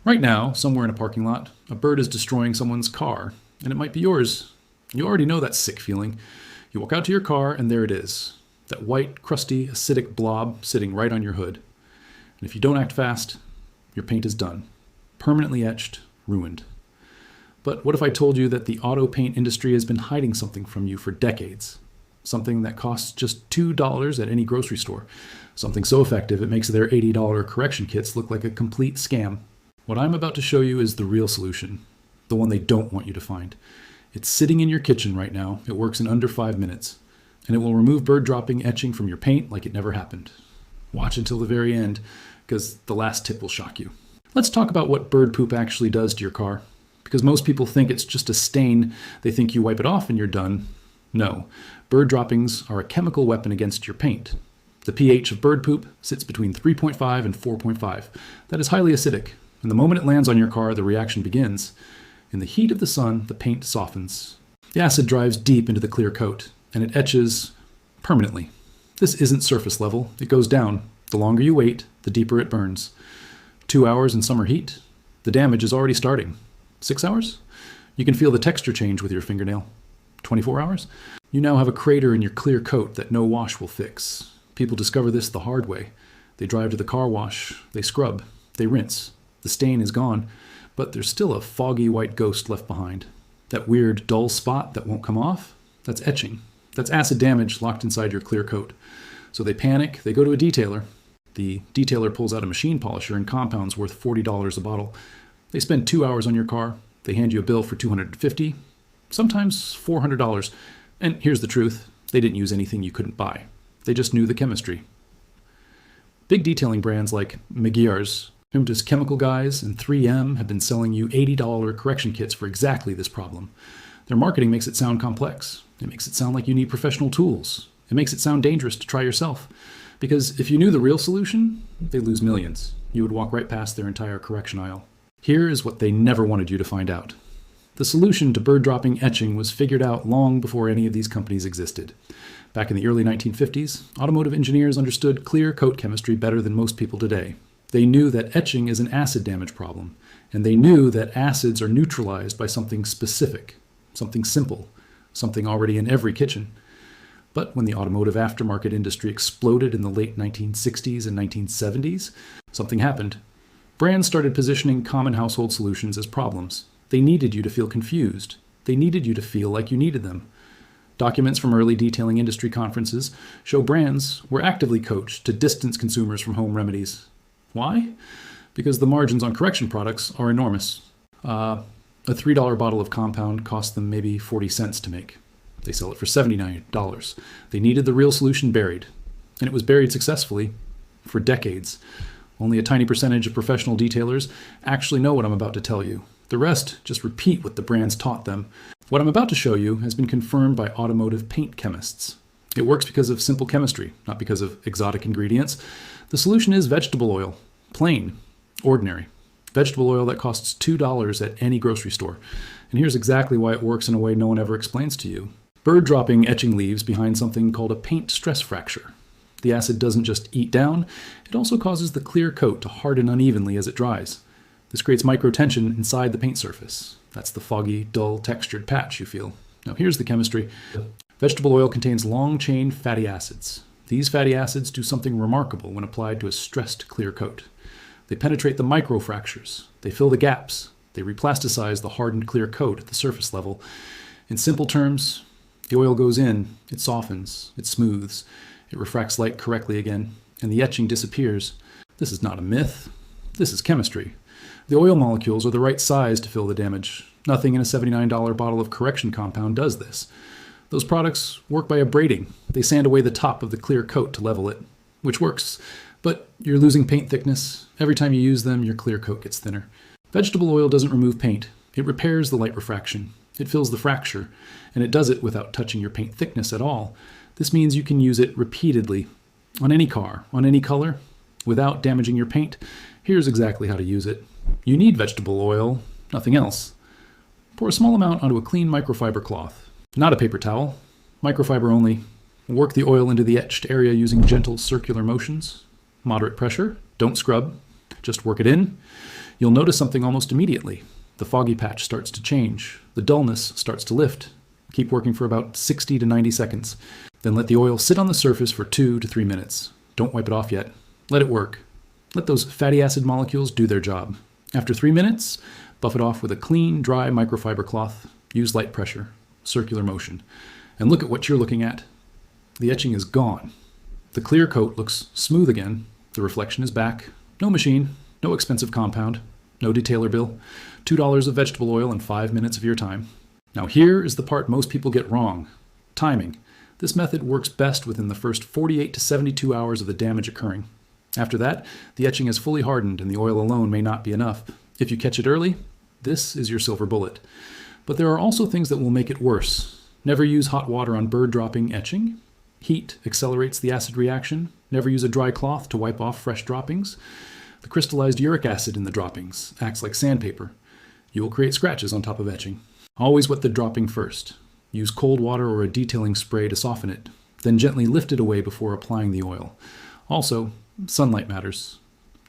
Right now, somewhere in a parking lot, a bird is destroying someone's car, and it might be yours. You already know that sick feeling. You walk out to your car, and there it is. That white, crusty, acidic blob sitting right on your hood. And if you don't act fast, your paint is done. Permanently etched, ruined. But what if I told you that the auto paint industry has been hiding something from you for decades? Something that costs just $2 at any grocery store. Something so effective it makes their $80 correction kits look like a complete scam. What I'm about to show you is the real solution, the one they don't want you to find. It's sitting in your kitchen right now. It works in under 5 minutes, and it will remove bird dropping etching from your paint like it never happened. Watch until the very end, because the last tip will shock you. Let's talk about what bird poop actually does to your car, because most people think it's just a stain. They think you wipe it off and you're done. No, bird droppings are a chemical weapon against your paint. The pH of bird poop sits between 3.5 and 4.5. That is highly acidic. And the moment it lands on your car, the reaction begins. In the heat of the sun, the paint softens. The acid drives deep into the clear coat, and it etches permanently. This isn't surface level. It goes down. The longer you wait, the deeper it burns. 2 hours in summer heat, the damage is already starting. 6 hours? You can feel the texture change with your fingernail. 24 hours? You now have a crater in your clear coat that no wash will fix. People discover this the hard way. They drive to the car wash, they scrub, they rinse. The stain is gone, but there's still a foggy white ghost left behind. That weird, dull spot that won't come off, that's etching. That's acid damage locked inside your clear coat. So they panic, they go to a detailer. The detailer pulls out a machine polisher and compounds worth $40 a bottle. They spend 2 hours on your car. They hand you a bill for $250, sometimes $400. And here's the truth, they didn't use anything you couldn't buy. They just knew the chemistry. Big detailing brands like Midjourney, Humtus Chemical Guys, and 3M have been selling you $80 correction kits for exactly this problem. Their marketing makes it sound complex. It makes it sound like you need professional tools. It makes it sound dangerous to try yourself. Because if you knew the real solution, they'd lose millions. You would walk right past their entire correction aisle. Here is what they never wanted you to find out. The solution to bird dropping etching was figured out long before any of these companies existed. Back in the early 1950s, automotive engineers understood clear coat chemistry better than most people today. They knew that etching is an acid damage problem, and they knew that acids are neutralized by something specific, something simple, something already in every kitchen. But when the automotive aftermarket industry exploded in the late 1960s and 1970s, something happened. Brands started positioning common household solutions as problems. They needed you to feel confused. They needed you to feel like you needed them. Documents from early detailing industry conferences show brands were actively coached to distance consumers from home remedies. Why? Because the margins on correction products are enormous. A $3 bottle of compound costs them maybe 40 cents to make. They sell it for $79. They needed the real solution buried, and it was buried successfully for decades. Only a tiny percentage of professional detailers actually know what I'm about to tell you. The rest just repeat what the brands taught them. What I'm about to show you has been confirmed by automotive paint chemists. It works because of simple chemistry, not because of exotic ingredients. The solution is vegetable oil. Plain, ordinary. Vegetable oil that costs $2 at any grocery store. And here's exactly why it works in a way no one ever explains to you. Bird dropping etching leaves behind something called a paint stress fracture. The acid doesn't just eat down, it also causes the clear coat to harden unevenly as it dries. This creates microtension inside the paint surface. That's the foggy, dull, textured patch you feel. Now here's the chemistry. Vegetable oil contains long-chain fatty acids. These fatty acids do something remarkable when applied to a stressed clear coat. They penetrate the microfractures. They fill the gaps. They replasticize the hardened clear coat at the surface level. In simple terms, the oil goes in, it softens, it smooths, it refracts light correctly again, and the etching disappears. This is not a myth. This is chemistry. The oil molecules are the right size to fill the damage. Nothing in a $79 bottle of correction compound does this. Those products work by abrading. They sand away the top of the clear coat to level it, which works, but you're losing paint thickness. Every time you use them, your clear coat gets thinner. Vegetable oil doesn't remove paint. It repairs the light refraction. It fills the fracture, and it does it without touching your paint thickness at all. This means you can use it repeatedly on any car, on any color, without damaging your paint. Here's exactly how to use it. You need vegetable oil, nothing else. Pour a small amount onto a clean microfiber cloth. Not a paper towel, microfiber only. Work the oil into the etched area using gentle circular motions. Moderate pressure, don't scrub, just work it in. You'll notice something almost immediately. The foggy patch starts to change. The dullness starts to lift. Keep working for about 60 to 90 seconds. Then let the oil sit on the surface for 2 to 3 minutes. Don't wipe it off yet. Let it work. Let those fatty acid molecules do their job. After 3 minutes, buff it off with a clean, dry microfiber cloth. Use light pressure, circular motion. And look at what you're looking at. The etching is gone. The clear coat looks smooth again. The reflection is back. No machine, no expensive compound, no detailer bill. $2 of vegetable oil and 5 minutes of your time. Now here is the part most people get wrong. Timing. This method works best within the first 48 to 72 hours of the damage occurring. After that, the etching is fully hardened and the oil alone may not be enough. If you catch it early, this is your silver bullet. But there are also things that will make it worse. Never use hot water on bird dropping etching. Heat accelerates the acid reaction. Never use a dry cloth to wipe off fresh droppings. The crystallized uric acid in the droppings acts like sandpaper. You will create scratches on top of etching. Always wet the dropping first. Use cold water or a detailing spray to soften it. Then gently lift it away before applying the oil. Also, sunlight matters.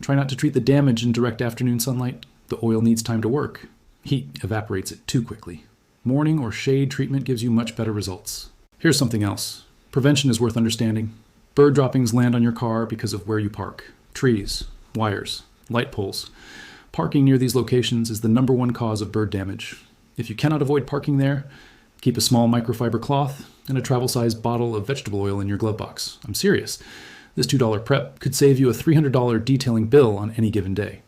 Try not to treat the damage in direct afternoon sunlight. The oil needs time to work. Heat evaporates it too quickly. Morning or shade treatment gives you much better results. Here's something else. Prevention is worth understanding. Bird droppings land on your car because of where you park. Trees, wires, light poles. Parking near these locations is the #1 cause of bird damage. If you cannot avoid parking there, keep a small microfiber cloth and a travel-sized bottle of vegetable oil in your glove box. I'm serious. This $2 prep could save you a $300 detailing bill on any given day.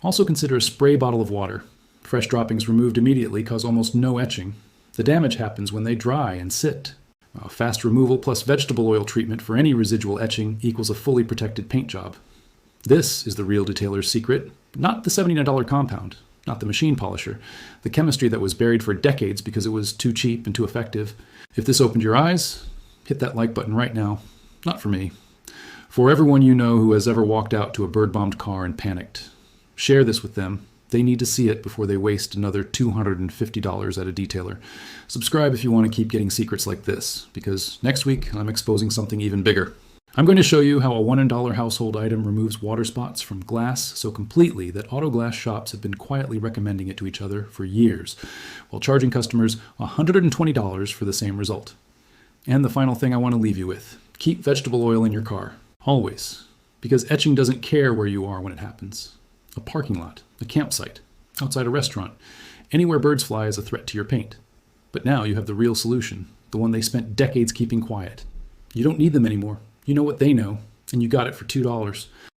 Also consider a spray bottle of water. Fresh droppings removed immediately cause almost no etching. The damage happens when they dry and sit. Fast removal plus vegetable oil treatment for any residual etching equals a fully protected paint job. This is the real detailer's secret, not the $79 compound, not the machine polisher, the chemistry that was buried for decades because it was too cheap and too effective. If this opened your eyes, hit that like button right now. Not for me. For everyone you know who has ever walked out to a bird-bombed car and panicked. Share this with them. They need to see it before they waste another $250 at a detailer. Subscribe if you want to keep getting secrets like this, because next week I'm exposing something even bigger. I'm going to show you how a $1 household item removes water spots from glass so completely that auto glass shops have been quietly recommending it to each other for years, while charging customers $120 for the same result. And the final thing I want to leave you with, keep vegetable oil in your car, always, because etching doesn't care where you are when it happens. A parking lot, a campsite, outside a restaurant, anywhere birds fly is a threat to your paint. But now you have the real solution, the one they spent decades keeping quiet. You don't need them anymore. You know what they know, and you got it for $2.